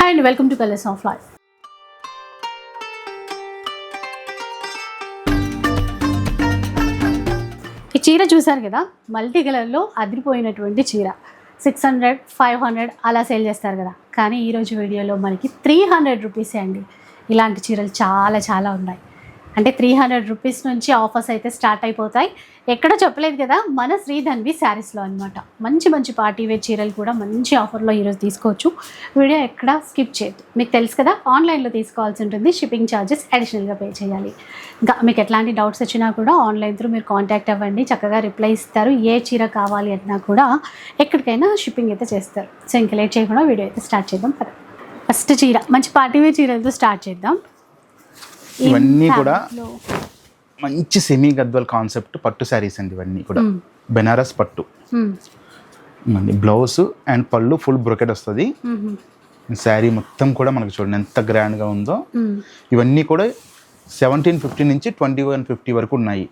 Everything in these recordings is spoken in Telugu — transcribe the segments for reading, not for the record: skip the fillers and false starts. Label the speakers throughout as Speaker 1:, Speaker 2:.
Speaker 1: Hi and welcome to Colors of Life. ఈ చీర చూసారు కదా, మల్టీ కలర్లో అదిరిపోయినటువంటి చీర 600, 500 అలా సేల్ చేస్తారు కదా. కానీ ఈరోజు వీడియోలో మనకి 300 రూపీసే అండి. ఇలాంటి చీరలు చాలా ఉన్నాయి. అంటే 300 రూపీస్ నుంచి ఆఫర్స్ అయితే స్టార్ట్ అయిపోతాయి. ఎక్కడో చెప్పలేదు కదా, మన శ్రీధన్వి శారీస్లో అనమాట. మంచి పార్టీ వేర్ చీరలు కూడా మంచి ఆఫర్లో ఈరోజు తీసుకోవచ్చు. వీడియో ఎక్కడ స్కిప్ చేయొద్దు. మీకు తెలుసు కదా, ఆన్లైన్లో తీసుకోవాల్సి ఉంటుంది. షిప్పింగ్ ఛార్జెస్ అడిషనల్గా పే చేయాలి. ఇంకా మీకు ఎట్లాంటి డౌట్స్ వచ్చినా కూడా ఆన్లైన్ త్రూ మీరు కాంటాక్ట్ అవ్వండి. చక్కగా రిప్లై ఇస్తారు. ఏ చీర కావాలి అన్నా కూడా ఎక్కడికైనా షిప్పింగ్ అయితే చేస్తారు. సో ఇంకా లేట్ చేయకుండా వీడియో అయితే స్టార్ట్ చేద్దాం. ఫస్ట్ చీర మంచి పార్టీ వేర్ చీరలతో స్టార్ట్ చేద్దాం.
Speaker 2: ఇవన్నీ కూడా మంచి సెమీ గద్వాల్ కాన్సెప్ట్ పట్టు శారీస్ అండి. ఇవన్నీ కూడా బెనారస్ పట్టు బ్లౌజ్ అండ్ పళ్ళు ఫుల్ బ్రొకెట్ వస్తుంది. శారీ మొత్తం కూడా మనకు చూడండి ఎంత గ్రాండ్గా ఉందో. ఇవన్నీ కూడా 1750 నుంచి 2150 వరకు ఉన్నాయి.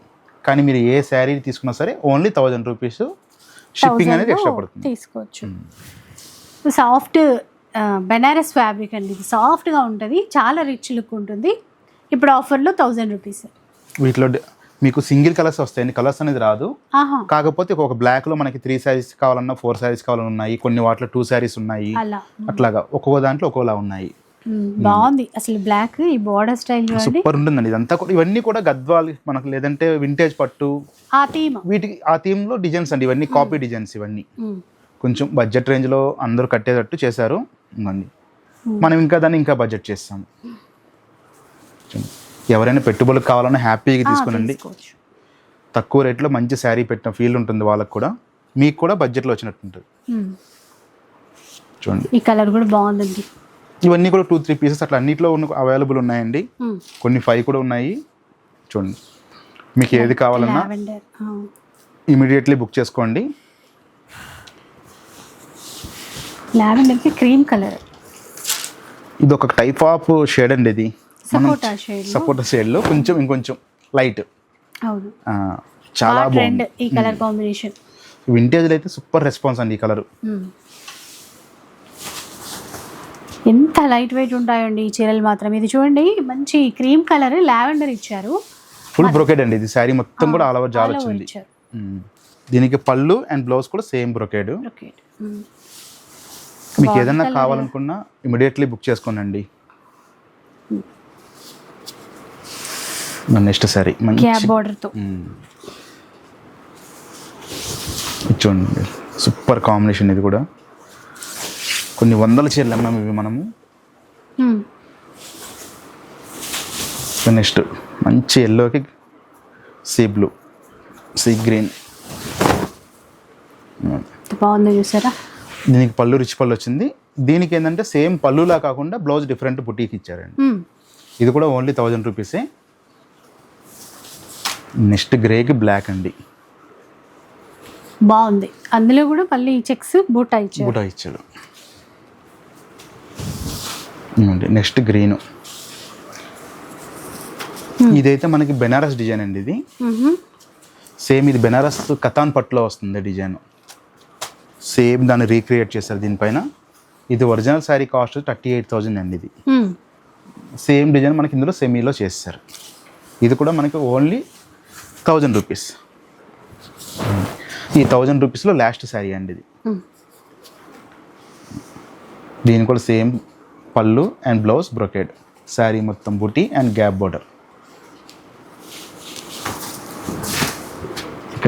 Speaker 2: కానీ మీరు ఏ శారీ తీసుకున్నా సరే ఓన్లీ 1000 రూపీస్ షిప్పింగ్ అనేది ఎక్స్ట్రా పడుతుంది.
Speaker 1: తీసుకోవచ్చు. సాఫ్ట్ బెనారస్ ఫ్యాబ్రిక్ అండి. ఇది సాఫ్ట్గా ఉంటుంది, చాలా రిచ్ లుక్ ఉంటుంది. ఇప్పుడు ఆఫర్లో 1000 రూపీస్. వీటిలో
Speaker 2: మీకు సింగిల్ కలర్స్ వస్తాయండి, కలర్స్ అనేది రాదు. కాకపోతే ఒక బ్లాక్ లో మనకి 3 శారీస్ కావాలన్నా 4 శారీస్ కావాలన్నా ఉన్నాయి. కొన్ని వాటిలో 2 శారీస్ ఉన్నాయి. అట్లాగా ఒక్కొక్క దాంట్లో ఒక్కోలా ఉన్నాయి.
Speaker 1: బాగుంది అసలు బ్లాక్. ఈ బోర్డర్ స్టైల్
Speaker 2: సూపర్ ఉంటుందండి. ఇదంతా కూడా ఇవన్నీ కూడా గద్వాల్ మనకు, లేదంటే వింటేజ్ పట్టు వీటికి ఆ థీమ్ లో డిజైన్స్ అండి. ఇవన్నీ కాపీ డిజైన్స్. ఇవన్నీ కొంచెం బడ్జెట్ రేంజ్ లో అందరూ కట్టేటట్టు చేశారు. మనం ఇంకా దాన్ని ఇంకా బడ్జెట్ చేస్తాం. ఎవరైనా పెట్టుబడులకు కావాలన్నా హ్యాపీగా తీసుకునండి. తక్కువ రేట్లో మంచి శారీ పెట్టిన ఫీల్ ఉంటుంది వాళ్ళకి కూడా, మీకు కూడా బడ్జెట్లో వచ్చినట్టు ఉంటుంది. చూడండి
Speaker 1: ఈ కలర్ కూడా బాగుందండి.
Speaker 2: ఇవన్నీ కూడా 2-3 పీసెస్ అట్లా అన్నిట్లో అవైలబుల్ ఉన్నాయండి. కొన్ని 5 కూడా ఉన్నాయి. చూడండి మీకు ఏది కావాలన్నా ఇమీడియట్లీ బుక్ చేసుకోండి.
Speaker 1: లావెండర్కి క్రీమ్ కలర్,
Speaker 2: ఇది ఒక టైప్ ఆఫ్ షేడ్ అండి. ఇది సపోటా షేడ్ లో కొంచెం ఇంకొంచెం లైట్. చాలా బాగుంది
Speaker 1: ఈ కలర్ కాంబినేషన్.
Speaker 2: వింటేజ్ లో అయితే సూపర్ రెస్పాన్స్ అండి. ఈ కలర్
Speaker 1: ఎంత లైట్ వెయిట్ ఉంటాయండి ఈ చీరలు మాత్రం. ఇది చూడండి మంచి క్రీమ్ కలర్ లావెండర్ ఇచ్చారు.
Speaker 2: ఫుల్ బ్రొకేడ్ అండి. ఇది శారీ మొత్తం కూడా ఆల్ ఓవర్ జాల్ వచ్చింది. దీనికి పళ్ళు అండ్ బ్లౌజ్ కూడా సేమ్ బ్రొకేడ్. మీకు ఏదన్నా కావాలనుకున్నా ఇమీడియట్లీ బుక్ చేసుకోండి. నెక్స్ట్ సారీ చూడండి సూపర్ కాంబినేషన్. ఇది కూడా కొన్ని 100 చీరలు అమ్మాము ఇవి మనము. నెక్స్ట్ మంచి ఎల్లోకి సీ బ్లూ, సీ గ్రీన్
Speaker 1: బాగుంది చూసారా.
Speaker 2: దీనికి పళ్ళు రిచ్ పళ్ళు వచ్చింది. దీనికి ఏంటంటే సేమ్ పళ్ళులా కాకుండా బ్లౌజ్ డిఫరెంట్ బుటీకి ఇచ్చారండి. ఇది కూడా ఓన్లీ 1000 రూపీసే. నెక్స్ట్ గ్రేకి బ్లాక్ అండి,
Speaker 1: బాగుంది. అందులో కూడా మళ్ళీ చెక్స్ బూటా
Speaker 2: ఇచ్చాడు. Next green. ఇదైతే మనకి బెనారస్ డిజైన్ అండి. ఇది సేమ్ ఇది బెనారస్ కతాన్ పట్టులో వస్తుంది డిజైన్. సేమ్ దాన్ని రీక్రియేట్ చేశారు దీనిపైన. ఇది ఒరిజినల్ శారీ కాస్ట్ 38,000 అండి. ఇది సేమ్ డిజైన్ మనకి ఇందులో సెమీలో చేస్తారు. ఇది కూడా మనకి ఓన్లీ 1000 రూపీస్. ఈ 1000 రూపీస్లో లాస్ట్ శారీ అండి ఇది. దీని కూడా సేమ్ పళ్ళు అండ్ బ్లౌజ్ బ్రొకేడ్. శారీ మొత్తం బుటీ అండ్ గ్యాప్ బోర్డర్.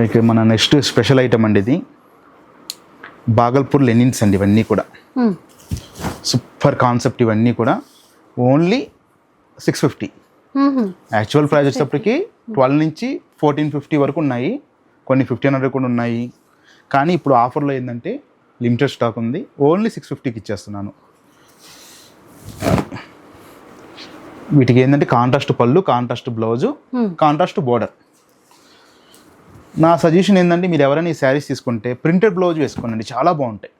Speaker 2: ఇక మన నెక్స్ట్ స్పెషల్ ఐటమ్ అండి. ఇది బాగల్పూర్ లెనిన్స్ అండి. ఇవన్నీ కూడా సూపర్ కాన్సెప్ట్. ఇవన్నీ కూడా ఓన్లీ 650. యాక్చువల్ ప్రైస్ వచ్చేటప్పటికి 12 నుంచి 1450 వరకు ఉన్నాయి. కొన్ని 1500 కూడా ఉన్నాయి. కానీ ఇప్పుడు ఆఫర్లో ఏంటంటే లిమిటెడ్ స్టాక్ ఉంది. ఓన్లీ 650కి ఇచ్చేస్తున్నాను. వీటికి ఏంటంటే కాంట్రాస్ట్ పళ్ళు, కాంట్రాస్ట్ బ్లౌజు, కాంట్రాస్ట్ బోర్డర్. నా సజెషన్ ఏంటంటే మీరు ఎవరైనా ఈ శారీస్ తీసుకుంటే ప్రింటెడ్ బ్లౌజ్ వేసుకోండి, చాలా బాగుంటాయి.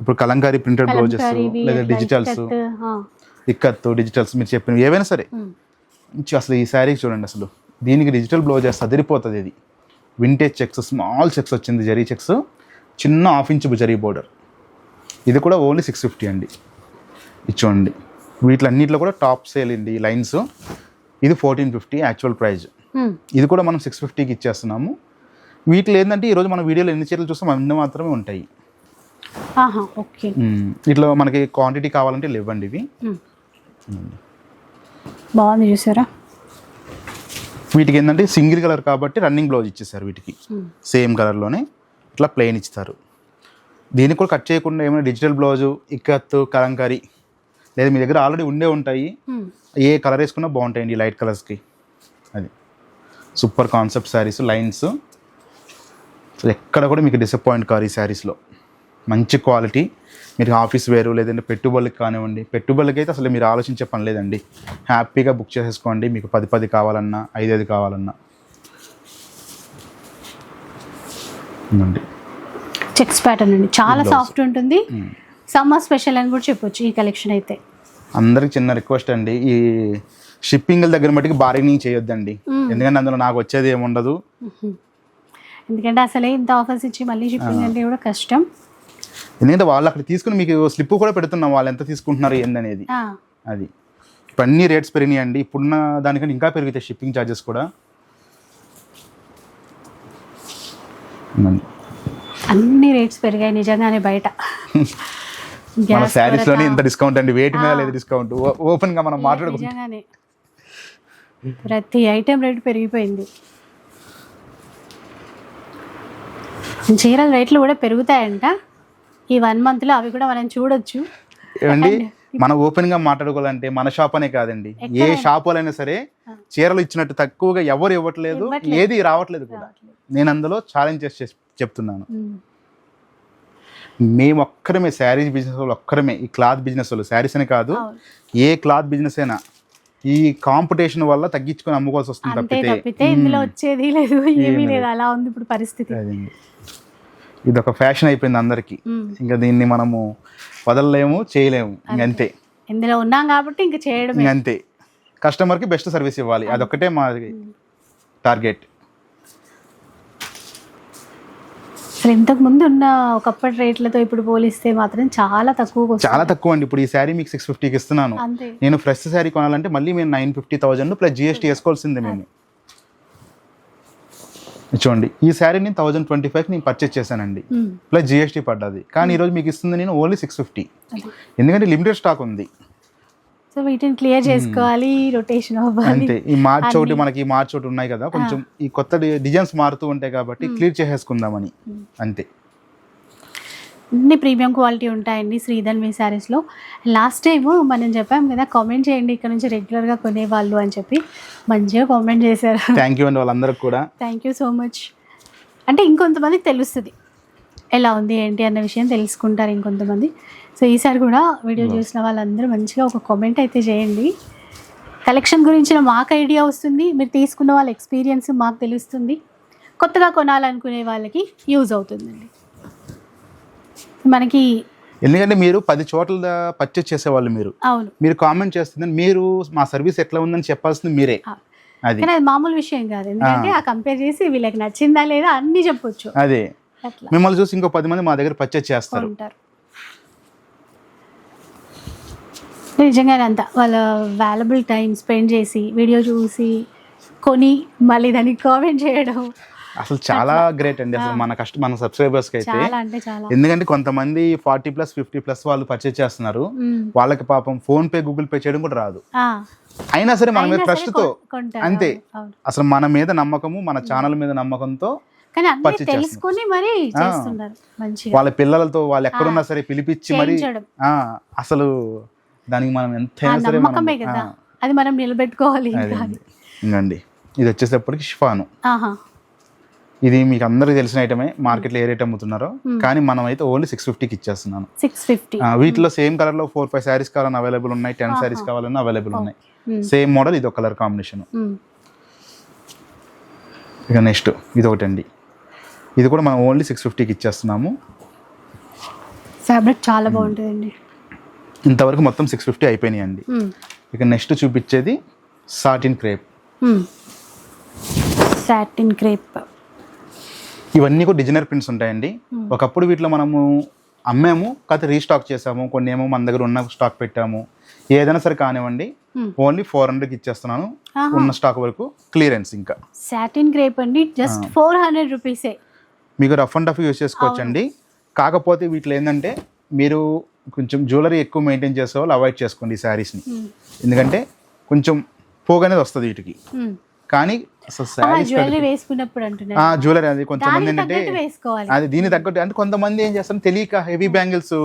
Speaker 2: ఇప్పుడు కలంకారీ ప్రింటెడ్ బ్లౌజెస్ లేదా డిజిటల్స్, ఇక్కత్తు డిజిటల్స్ మీరు చెప్పినవి ఏవైనా సరే అసలు ఈ శారీకి చూడండి. అసలు దీనికి డిజిటల్ బ్లౌజ్ వేస్తే అదిరిపోతుంది. ఇది వింటేజ్ చెక్స్, స్మాల్ చెక్స్ వచ్చింది, జరీ చెక్స్, చిన్న 1/2 ఇంచ్ జరీ బోర్డర్. ఇది కూడా ఓన్లీ 650 అండి. ఇచ్చోండి వీటిలన్నిటిలో కూడా టాప్ సేల్ అండి ఈ లైన్స్. ఇది 1450 యాక్చువల్ ప్రైస్. ఇది కూడా మనం 650కి ఇచ్చేస్తున్నాము. వీటిలో ఏంటంటే ఈరోజు మన వీడియోలో ఎన్ని చీరలు చూస్తాం అన్ని మాత్రమే ఉంటాయి.
Speaker 1: ఓకే.
Speaker 2: ఇట్లా మనకి క్వాంటిటీ కావాలంటే లేవండి ఇవి.
Speaker 1: బాగుంది చూసారా.
Speaker 2: వీటికి ఏంటంటే సింగిల్ కలర్ కాబట్టి రన్నింగ్ బ్లౌజ్ ఇచ్చేసారు. వీటికి సేమ్ కలర్లోనే ఇట్లా ప్లెయిన్ ఇస్తారు. దీనికి కూడా కట్ చేయకుండా ఏమైనా డిజిటల్ బ్లౌజు, ఇక్కత్తు, కలంకారీ లేదా మీ దగ్గర ఆల్రెడీ ఉండే ఉంటాయి, ఏ కలర్ వేసుకున్నా బాగుంటాయండి ఈ లైట్ కలర్స్కి. అది సూపర్ కాన్సెప్ట్ శారీస్ లైన్స్. అసలు ఎక్కడ కూడా మీకు డిసప్పాయింట్ కారు ఈ శారీస్లో. మంచి క్వాలిటీ. మీరు ఆఫీస్ వేరు లేదంటే పెట్టుబడులకు కానివ్వండి, పెట్టుబడులకి అయితే అసలు మీరు ఆలోచించే పని లేదండి. హ్యాపీగా బుక్ చేసేసుకోండి. మీకు 10 కావాలన్నా 5 కావాలన్నా.
Speaker 1: చెక్స్ ప్యాటర్న్ అండి, చాలా సాఫ్ట్ ఉంటుంది. సమ్మర్ స్పెషల్ అని కూడా చెప్పొచ్చు ఈ కలెక్షన్ అయితే.
Speaker 2: అందరికి చిన్న రిక్వెస్ట్ అండి, ఈ షిప్పింగ్ దగ్గర మట్టుకు బార్గెనింగ్ చేయొద్దండి. ఎందుకంటే అందులో నాకు వచ్చేది ఏముండదు.
Speaker 1: ఎందుకంటే అసలే ఇంత ఆఫర్స్ ఇచ్చి మళ్ళీ షిప్పింగ్ అంటే కూడా కష్టం.
Speaker 2: ఎందుకంటే వాళ్ళు అక్కడ తీసుకుని మీకు స్లిప్ కూడా పెడుతున్నాం వాళ్ళు ఎంత తీసుకుంటున్నారు ఏందనేది. అది ఇప్పుడు అన్ని రేట్స్ పెరిగినాయండి. ఇప్పుడున్న దానికంటే ఇంకా పెరుగుతాయి షిప్పింగ్ ఛార్జెస్ కూడా.
Speaker 1: అన్ని రేట్స్ పెరిగాయి నిజంగానే బయట.
Speaker 2: మన శారీస్ లోనే ఇంత డిస్కౌంట్ అండి, వేటి మీద లేదు డిస్కౌంట్. ఓపెన్ గా మనం మాట్లాడుకుంటాం.
Speaker 1: నిజంగానే ప్రతి ఐటెం రేట్ పెరిగిపోయింది. చీరల రేట్లు కూడా పెరుగుతాయంట ఈ 1 monthలో. అవి కూడా మనం చూడొచ్చు.
Speaker 2: ఏమండి మనం ఓపెన్ గా మాట్లాడుకోవాలంటే మన షాప్ అనే కాదండి, ఏ షాప్ వాళ్ళైనా సరే చీరలు ఇచ్చినట్టు తక్కువగా ఎవరు ఇవ్వట్లేదు, ఏది రావట్లేదు కూడా. నేను అందులో ఛాలెంజ్ చేసి చెప్తున్నాను. మేము ఒక్కరమే శారీస్ బిజినెస్ వాళ్ళు, ఒక్కరమే ఈ క్లాత్ బిజినెస్ వాళ్ళు. శారీస్ అని కాదు, ఏ క్లాత్ బిజినెస్ అయినా ఈ కాంపిటీషన్ వల్ల తగ్గించుకొని అమ్ముకోవాల్సి వస్తుంది
Speaker 1: తప్పితే ఇందులో వచ్చేది లేదు, ఏమీ లేదు. అలా ఉంది ఇప్పుడు పరిస్థితి.
Speaker 2: ఇది ఒక ఫ్యాషన్ అయిపోయింది అందరికి. ఇంకా దీన్ని మనము వదలలేము, చేయలేము. ఇంకంతే,
Speaker 1: ఇందులో ఉన్నాం కాబట్టి ఇంకా చేయడం
Speaker 2: ఇంకంతే. కస్టమర్కి బెస్ట్ సర్వీస్ ఇవ్వాలి, అదొక్కటే మా టార్గెట్.
Speaker 1: అసలు ఇంతకు ముందు ఉన్న ఒకప్పటి రేట్లతో ఇప్పుడు పోలిస్తే మాత్రం చాలా తక్కువ,
Speaker 2: చాలా తక్కువ అండి. ఇప్పుడు ఈ శారీ మీకు 650కి ఇస్తున్నాను. నేను ఫ్రెష్ శారీ కొనాలంటే మళ్ళీ మేము 950,000 ప్లస్ జిఎస్టీ వేసుకోవాల్సిందే మేము. చూడండి ఈ శారీ నేను 1025కి నేను పర్చేస్ చేశానండి, ప్లస్ జిఎస్టీ పడ్డది. కానీ ఈరోజు మీకు ఇస్తుంది నేను ఓన్లీ 650, ఎందుకంటే లిమిటెడ్ స్టాక్ ఉంది.
Speaker 1: సో వీటిని క్లియర్ చేసుకోవాలి, రొటేషన్ అవ్వాలి.
Speaker 2: అంతే. ఈ మార్చ్ ఒకటి మనకి మార్చ్ ఒకటి ఉన్నాయి కదా, కొంచెం ఈ కొత్త డిజైన్స్ మారుతూ ఉంటాయి కాబట్టి క్లియర్ చేసేసుకుందామని. అంతే.
Speaker 1: అన్ని ప్రీమియం క్వాలిటీ ఉంటాయండి శ్రీధన్వి శారీస్లో. లాస్ట్ టైం మనం చెప్పాం కదా, కామెంట్ చేయండి ఇక్కడ నుంచి రెగ్యులర్గా కొనేవాళ్ళు అని చెప్పి. మంచిగా కామెంట్ చేశారు.
Speaker 2: థ్యాంక్ యూ అండి వాళ్ళందరికీ కూడా.
Speaker 1: Thank you so much. అంటే ఇంకొంతమందికి తెలుస్తుంది ఎలా ఉంది ఏంటి అన్న విషయం తెలుసుకుంటారు ఇంకొంతమంది. సో ఈసారి కూడా వీడియో చూసిన వాళ్ళందరూ మంచిగా ఒక కామెంట్ అయితే చేయండి. కలెక్షన్ గురించిన మాకు ఐడియా వస్తుంది, మీరు తీసుకున్న వాళ్ళ ఎక్స్పీరియన్స్ మాకు తెలుస్తుంది, కొత్తగా కొనాలనుకునే వాళ్ళకి యూజ్ అవుతుందండి మనకి.
Speaker 2: ఎందుకంటే మీరు 10 చోట్ల పర్చేస్ చేసేవాళ్ళు మీరు.
Speaker 1: అవును,
Speaker 2: మీరు కామెంట్ చేస్తుంది, మీరు మా సర్వీస్ ఎట్లా ఉందని చెప్పాల్సింది మీరే.
Speaker 1: అది మామూలు విషయం కాదు, ఎందుకంటే ఆ కంపేర్ చేసి వీళ్ళకి నచ్చిందా లేదా అన్ని చెప్పొచ్చు.
Speaker 2: అదే మిమ్మల్ని చూసి ఇంకో 10 మంది మా దగ్గర పర్చేస్ చేస్తారు.
Speaker 1: నిజంగానే అంత వాళ్ళ వాల్యుబుల్ టైం స్పెండ్ చేసి వీడియో చూసి కొని మళ్ళీ దానికి కామెంట్ చేయడం
Speaker 2: అసలు చాలా గ్రేట్ అండి. అసలు మన సబ్స్క్రైబర్స్కి అయితే. ఎందుకంటే కొంతమంది 40+, 50+ వాళ్ళు పర్చేస్ చేస్తున్నారు, వాళ్ళకి పాపం ఫోన్ పే, గూగుల్ పే చేయడం కూడా రాదు. అయినా సరే మన మీద ట్రస్ట్ తో, అంతే. అసలు మన మీద నమ్మకము, మన ఛానల్ మీద నమ్మకంతో
Speaker 1: తెలుసుకుని మరి చేస్తున్నారు.
Speaker 2: వాళ్ళ పిల్లలతో వాళ్ళు ఎక్కడున్నా సరే పిలిపించి మరి అసలు దానికి మనం ఎంతైనా సరే
Speaker 1: అది మనం నిలబెట్టుకోవాలి.
Speaker 2: ఇంకండి ఇది వచ్చేటప్పటికి షిఫాను. ఇది మీకు అందరికి తెలిసిన ఐటమే, మార్కెట్లో ఏ రేట్ అమ్ముతున్నారో. కానీ మనం అయితే ఓన్లీ 650కి ఇచ్చేస్తున్నాను.
Speaker 1: 650.
Speaker 2: వీటిలో సేమ్ కలర్ లో 4-5 శారీస్ కావాలన్నా అవైలబుల్ ఉన్నాయి, 10 శారీస్ కావాలన్నా అవైలబుల్ ఉన్నాయి. సేమ్ మోడల్, ఇది ఒక కలర్ కాంబినేషన్. ఇక నెక్స్ట్ ఇది ఒకటి అండి, ఇది కూడా మనం ఓన్లీ 650కి ఇచ్చేస్తున్నాము.
Speaker 1: ఫ్యాబ్రిక్ చాలా బాగుంటుందండి.
Speaker 2: ఇంతవరకు మొత్తం 650 అయిపోయినాయి అండి. ఇక నెక్స్ట్ చూపించేది సాటిన్ క్రేప్.
Speaker 1: సాటిన్ క్రేప్
Speaker 2: ఇవన్నీ కూడా డిజైనర్ ప్రింట్స్ ఉంటాయండి. ఒకప్పుడు వీటిలో మనము అమ్మాము కాకపోతే రీస్టాక్ చేసాము, కొన్ని ఏమో మన దగ్గర ఉన్న స్టాక్ పెట్టాము. ఏదైనా సరే కానివ్వండి, ఓన్లీ 400కి ఇచ్చేస్తున్నాను. ఉన్న స్టాక్ వరకు క్లియరెన్స్. ఇంకా
Speaker 1: సాటిన్ క్రేప్ అండి, జస్ట్ 400 రూపీసే.
Speaker 2: మీకు రఫ్ అండ్ టఫ్ యూజ్ చేసుకోవచ్చండి. కాకపోతే వీటిలో ఏంటంటే మీరు కొంచెం జ్యువెలరీ ఎక్కువ మెయింటైన్ చేసే వాళ్ళు అవాయిడ్ చేసుకోండి ఈ శారీస్ని. ఎందుకంటే కొంచెం పోగు అనేది వస్తుంది వీటికి. కానీ
Speaker 1: జ్యువెలరీ వేసుకున్నప్పుడు అంటున్నారు
Speaker 2: జ్యువెలరీ అది కొంతమంది ఏంటంటే
Speaker 1: వేసుకోవాలి,
Speaker 2: అది దీని తగ్గట్టు. అంటే కొంతమంది ఏం చేస్తారు తెలియక heavy bangles,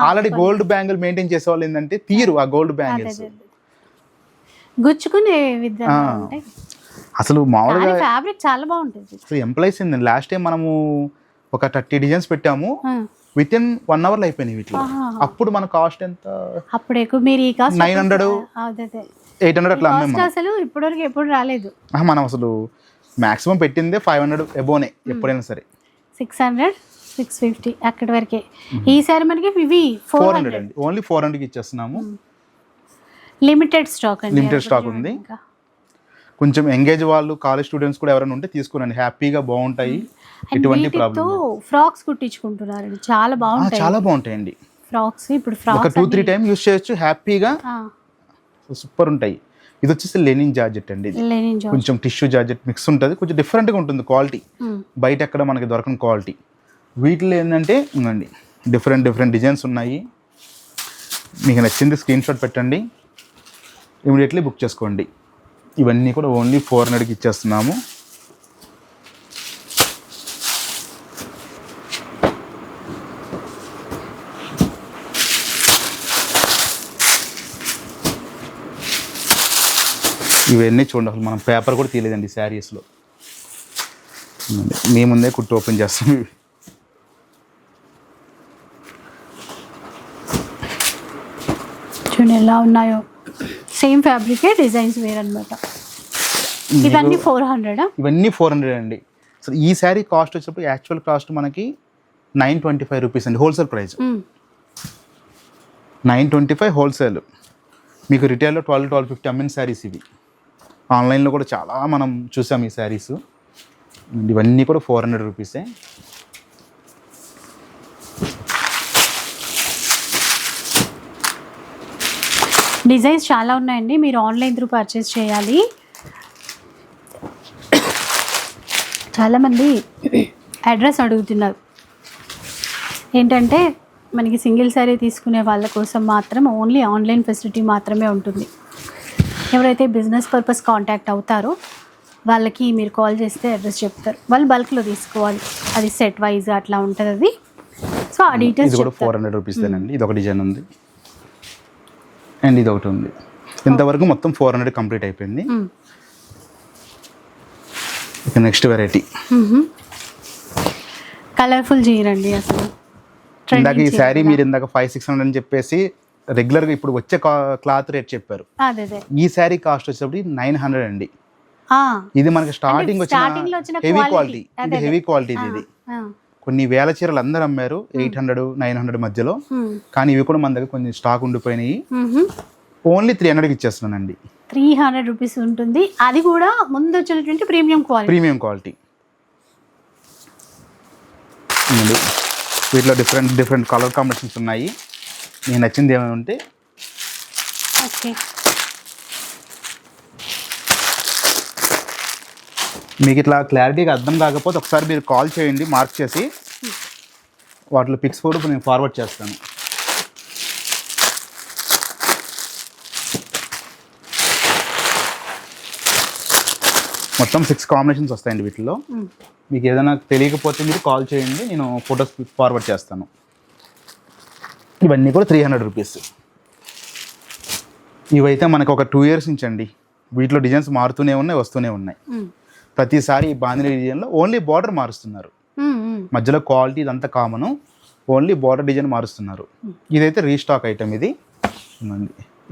Speaker 2: already gold bangle maintain చేసే వాళ్ళు ఏంటంటే తీయరు ఆ గోల్డ్ బ్యాంగిల్స్,
Speaker 1: గుచ్చుకునే విధానం ఉంటాయి.
Speaker 2: అసలు మామూలుగా
Speaker 1: ఫ్యాబ్రిక్ చాలా బాగుంటుంది.
Speaker 2: అసలు ఎంప్లాయీస్ ఏంటండి, లాస్ట్ టైం మనము ఒక 30 డిజైన్స్ పెట్టాము, విత్ ఇన్ 1 hour అయిపోయినాయి వీటిలో. అప్పుడు మన కాస్ట్ ఎంత,
Speaker 1: అప్పుడు ఎక్కువ మీరు ఈ కాస్ట్
Speaker 2: 900 800 అట్లా అమ్మాము.
Speaker 1: అసలు ఇప్పటివరకు ఎప్పుడు రాలేదు.
Speaker 2: మనం అసలు మాక్సిమం పెట్టిందే 500 ఎబోనే ఎప్పుడైనా సరే.
Speaker 1: 600 650 అక్కడి వరకే. ఈసారి మనకి ఇవి
Speaker 2: 400 అండి, ఓన్లీ 400కి ఇచ్చేస్తున్నాము.
Speaker 1: లిమిటెడ్ స్టాక్ అండి,
Speaker 2: లిమిటెడ్ స్టాక్ ఉంది. కొంచెం ఎంగేజ్ వాళ్ళు, కాలేజ్ స్టూడెంట్స్ కూడా ఎవరైనా ఉంటే తీసుకురండి, హ్యాపీగా బాగుంటాయి. ఎటువంటి ప్రాబ్లం.
Speaker 1: ఫ్రాక్స్ కుట్టించుకుంటున్నారు, చాలా బాగుంటాయి.
Speaker 2: చాలా బాగుంటాయండి
Speaker 1: ఫ్రాక్స్. ఇప్పుడు ఫ్రాక్స్
Speaker 2: ఒక 2-3 టైం యూస్ చేయొచ్చు హ్యాపీగా, సూపర్ ఉంటాయి. ఇది వచ్చేసి లెనిన్ జార్జెట్ అండి, ఇది కొంచెం టిష్యూ జార్జెట్ మిక్స్ ఉంటుంది, కొంచెం డిఫరెంట్గా ఉంటుంది క్వాలిటీ, బయట ఎక్కడ మనకి దొరకని క్వాలిటీ. వీటిలో ఏంటంటే ఉందండి డిఫరెంట్ డిజైన్స్ ఉన్నాయి. మీకు నచ్చింది స్క్రీన్ షాట్ పెట్టండి, ఇమీడియట్లీ బుక్ చేసుకోండి. ఇవన్నీ కూడా ఓన్లీ 400కి ఇచ్చేస్తున్నాము. ఇవన్నీ చూడండి, అసలు మనం పేపర్ కూడా తీయలేదండి శారీస్లో. మీ ముందే కుట్టు ఓపెన్ చేస్తాం.
Speaker 1: చూడండి ఎలా ఉన్నాయో, సేమ్ ఫ్యాబ్రికే, డిజైన్స్ వేర్ అనమాట. ఇవన్నీ 400.
Speaker 2: ఇవన్నీ 400 అండి. సో ఈ శారీ కాస్ట్ వచ్చేటప్పుడు యాక్చువల్ కాస్ట్ మనకి 925 రూపీస్ అండి, హోల్సేల్ ప్రైస్. 925 హోల్సేల్. మీకు రిటైల్లో 1250 అమ్మిన శారీస్ ఇవి. ఆన్లైన్లో కూడా చాలా మనం చూసాం ఈ శారీస్. ఇవన్నీ కూడా 400 రూపీసే.
Speaker 1: డిజైన్స్ చాలా ఉన్నాయండి, మీరు ఆన్లైన్ త్రూ పర్చేస్ చేయాలి. చాలామంది అడ్రస్ అడుగుతున్నారు. ఏంటంటే మనకి సింగిల్ శారీ తీసుకునే వాళ్ళ కోసం మాత్రం ఓన్లీ ఆన్లైన్ ఫెసిలిటీ మాత్రమే ఉంటుంది. ఎవరైతే బిజినెస్ పర్పస్ కాంటాక్ట్ అవుతారో వాళ్ళకి మీరు కాల్ చేస్తే అడ్రస్ చెప్తారు, వాళ్ళు బల్క్లో తీసుకోవాలి, అది సెట్ వైజ్ అట్లా ఉంటుంది అది. సో ఆ డీటెయిల్స్
Speaker 2: కూడా 400 రూపీస్దేనండి. ఇది ఒక డిజైన్ ఉంది అండ్ ఇది ఒకటి ఉంది. ఇంతవరకు మొత్తం 400 కంప్లీట్ అయిపోయింది. ఇక నెక్స్ట్ వెరైటీ
Speaker 1: కలర్ఫుల్ జీరండి. అసలు
Speaker 2: ఇందాక ఈ శారీ మీరు ఇందాక 500-600 అని చెప్పేసి రెగ్యులర్గా ఇప్పుడు వచ్చే క్లాత్ రేట్ చెప్పారు. ఈ శారీ కాస్ట్ వచ్చేటప్పుడు 900 అండి. ఇది మనకి స్టార్టింగ్ వచ్చిన హెవీ క్వాలిటీ, ఇది హెవీ క్వాలిటీ. ఇది కొన్ని వేల చీరలు అందరూ అమ్మారు 800-900 మధ్యలో, కానీ ఇవి కూడా మన దగ్గర కొంచెం స్టాక్ ఉండిపోయినాయి. ఓన్లీ 300కి ఇచ్చేస్తున్నానండి.
Speaker 1: 300 రూపీస్ ఉంటుంది, అది కూడా ముందు వచ్చినటువంటి ప్రీమియం క్వాలిటీ.
Speaker 2: వీటిలో డిఫరెంట్ కలర్ కాంబినేషన్స్ ఉన్నాయి. మీకు నచ్చింది ఏమైనా ఉంటే
Speaker 1: ఓకే.
Speaker 2: మీకు ఇట్లా క్లారిటీగా అర్థం కాకపోతే ఒకసారి మీరు కాల్ చేయండి, మార్క్ చేసి వాటిలో పిక్స్ కూడా నేను ఫార్వర్డ్ చేస్తాను. మొత్తం 6 కాంబినేషన్స్ వస్తాయండి వీటిలో. మీకు ఏదైనా తెలియకపోతే మీరు కాల్ చేయండి, నేను ఫొటోస్ ఫార్వర్డ్ చేస్తాను. ఇవన్నీ కూడా 300 రూపీస్. ఇవైతే మనకు ఒక 2 years నుంచి అండి వీటిలో డిజైన్స్ మారుతూనే ఉన్నాయి, వస్తూనే ఉన్నాయి. ప్రతిసారి ఈ బాందిని డిజైన్లో ఓన్లీ బార్డర్ మారుస్తున్నారు, మధ్యలో క్వాలిటీ ఇదంతా కామను, ఓన్లీ బార్డర్ డిజైన్ మారుస్తున్నారు. ఇదైతే రీస్టాక్ ఐటమ్. ఇది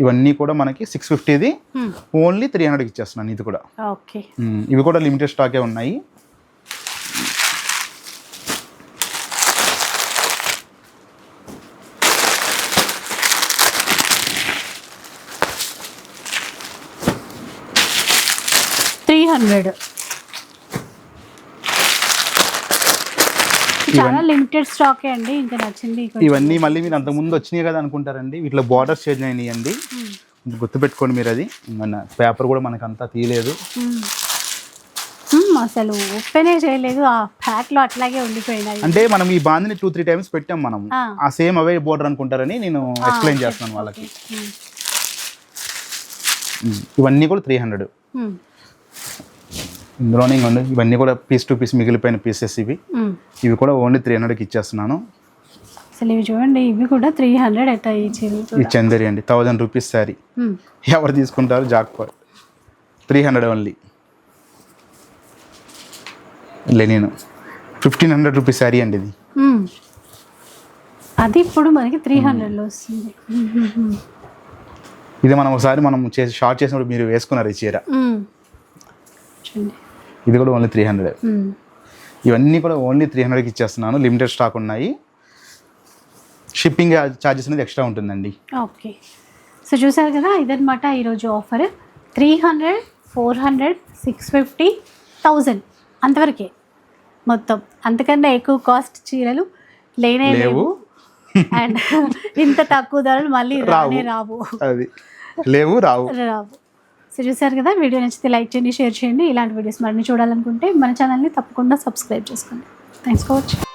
Speaker 2: ఇవన్నీ కూడా మనకి 650ది ఓన్లీ 300కి ఇచ్చేస్తున్నాను. ఇది కూడా ఇవి కూడా లిమిటెడ్ స్టాకే ఉన్నాయి.
Speaker 1: చాలా లిమిటెడ్ స్టాకే అండి, ఇంకా నచ్చింది కొంచెం.
Speaker 2: ఇవన్నీ మళ్ళీ మీరు అంతకుముందు వచ్చినాయి కదా అనుకుంటారండి, వీటిలో బార్డర్స్ చేంజ్ అయినాయండి, గుర్తుపెట్టుకోండి మీరు. అది మన పేపర్ కూడా మనకు అంతా తీయలేదు,
Speaker 1: అసలు ఓపెనే చేయలేదు, ఆ ప్యాక్ లో అట్లాగే ఉండిపోయినాయి.
Speaker 2: అంటే మనం ఈ బాండ్ని 2-3 టైమ్స్ పెట్టాం మనం, ఆ సేమ్ అవే బోర్డర్ అనుకుంటారని నేను ఎక్స్ప్లెయిన్ చేస్తున్నాను వాళ్ళకి. ఇవన్నీ కూడా 300. ఇందులోనే ఇంకొండి, ఇవన్నీ కూడా పీస్ టు పీస్ మిగిలిపోయిన పీసెస్ ఇవి. ఇవి కూడా ఓన్లీ 300కి ఇచ్చేస్తున్నాను.
Speaker 1: అసలు ఇవి చూడండి, ఇవి కూడా 300 అవుతాయి.
Speaker 2: ఈ చందేరి అండి 1000 రూపీస్ శారీ. ఎవరు తీసుకుంటారు? Jackpot. 300 only. Linen 1500 rupees sari అండి ఇది.
Speaker 1: అది ఇప్పుడు మనకి 300లో వస్తుంది.
Speaker 2: ఇది మనం ఒకసారి చేసి షార్ట్ చేసినప్పుడు మీరు వేసుకున్నారు ఈ చీర. ఇది కూడా ఓన్లీ 300. ఇవన్నీ కూడా ఓన్లీ 300కి ఇచ్చేస్తున్నాను. లిమిటెడ్ స్టాక్ ఉన్నాయి. షిప్పింగ్ ఛార్జెస్ అనేది ఎక్స్ట్రా ఉంటుందండి.
Speaker 1: ఓకే, సో చూసారు కదా, ఇదనమాట ఈరోజు ఆఫర్. 300, 400, 650, 1000 అంతవరకే మొత్తం. అంతకన్నా ఎక్కువ కాస్ట్ చీరలు లేనే లేవు. అండ్ ఇంత తక్కువ ధరలు మళ్ళీ రావు.
Speaker 2: అది లేవు, రావు.
Speaker 1: సో చూసారు కదా, వీడియో నచ్చితే లైక్ చేయండి, షేర్ చేయండి. ఇలాంటి వీడియోస్ మరిన్ని చూడాలనుకుంటే మన ఛానల్ని తప్పకుండా సబ్స్క్రైబ్ చేసుకోండి. Thanks for watching.